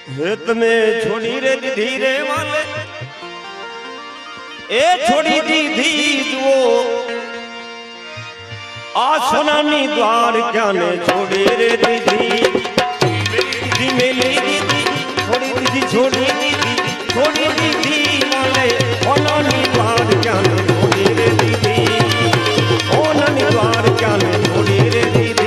हे तमे छोड़ी रे दीदी रे वाले ए छोड़ी दीदी जुओ आ सोनानी द्वार क्या ने छोड़ी रे दीदी दीदी मेरी दीदी छोड़ी दीदी छोड़ी दीदी छोड़ी दीदी वाले सोनानी द्वार क्या ने छोड़ी रे दीदी सोनानी द्वार क्या ने छोड़ी रे दीदी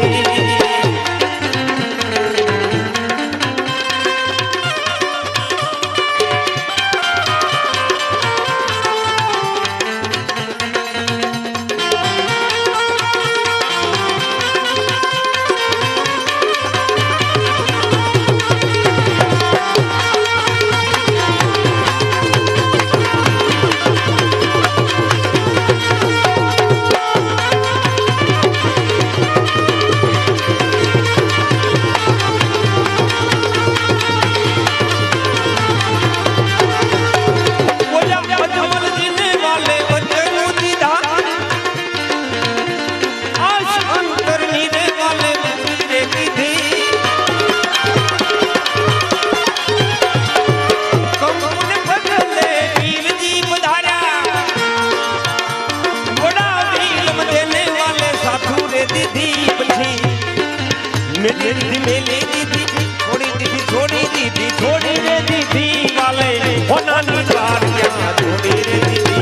छोड़ी रे दीदी वाले होनानी द्वार क्या छोड़ी रे दीदी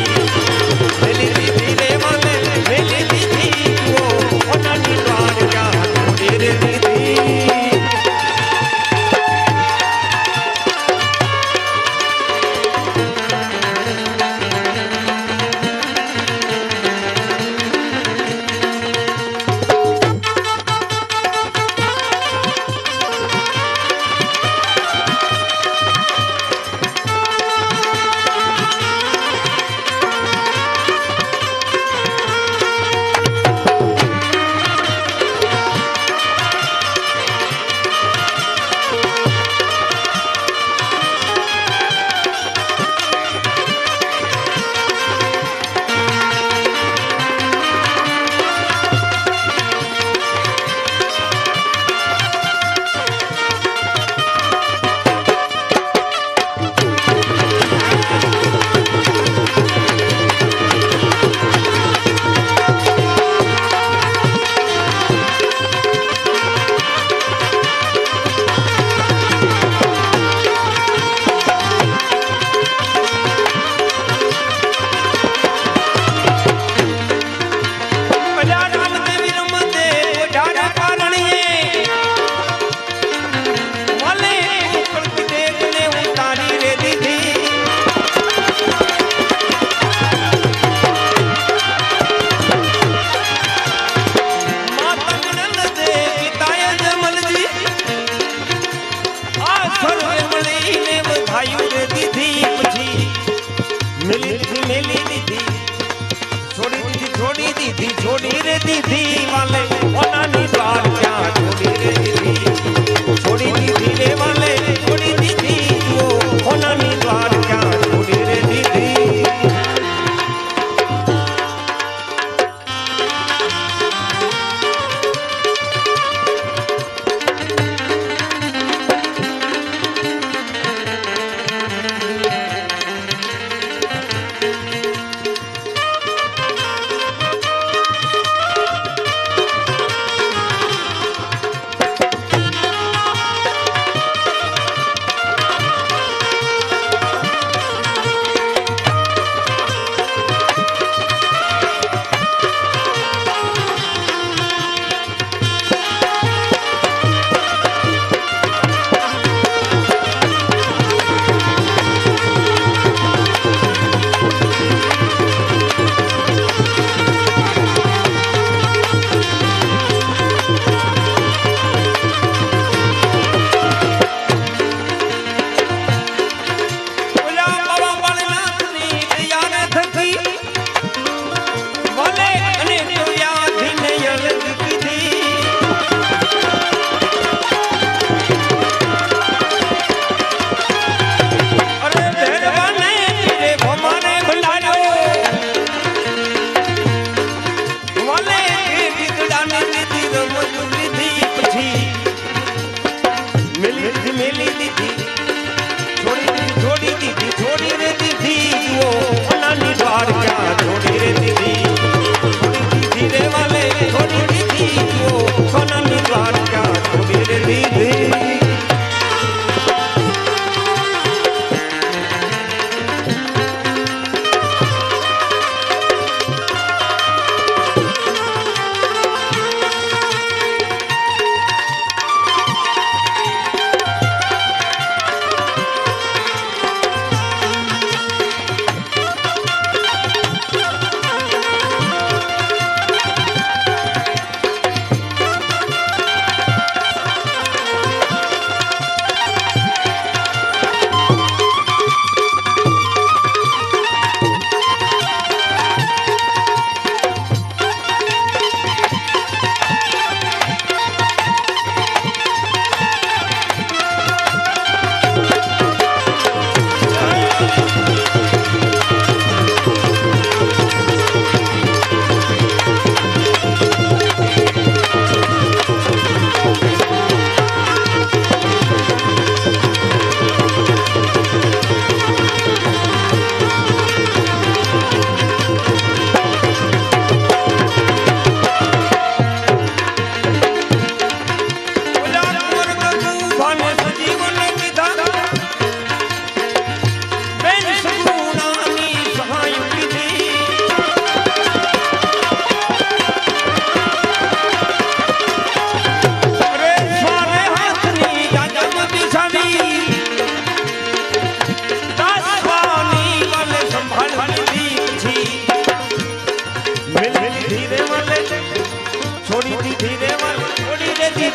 मेरी दीदी रे वाले मेरी दीदी वो होनानी द्वार क्या छोड़ी रे दीदी छोड़ी रे दीदी वाले होनानी द्वार क्या छोड़ी रे दीदी छोड़ी दीदी रे वाले छोड़ी दीदी वो होनानी द्वार क्या छोड़ी रे दीदी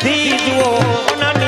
દીધી જુઓ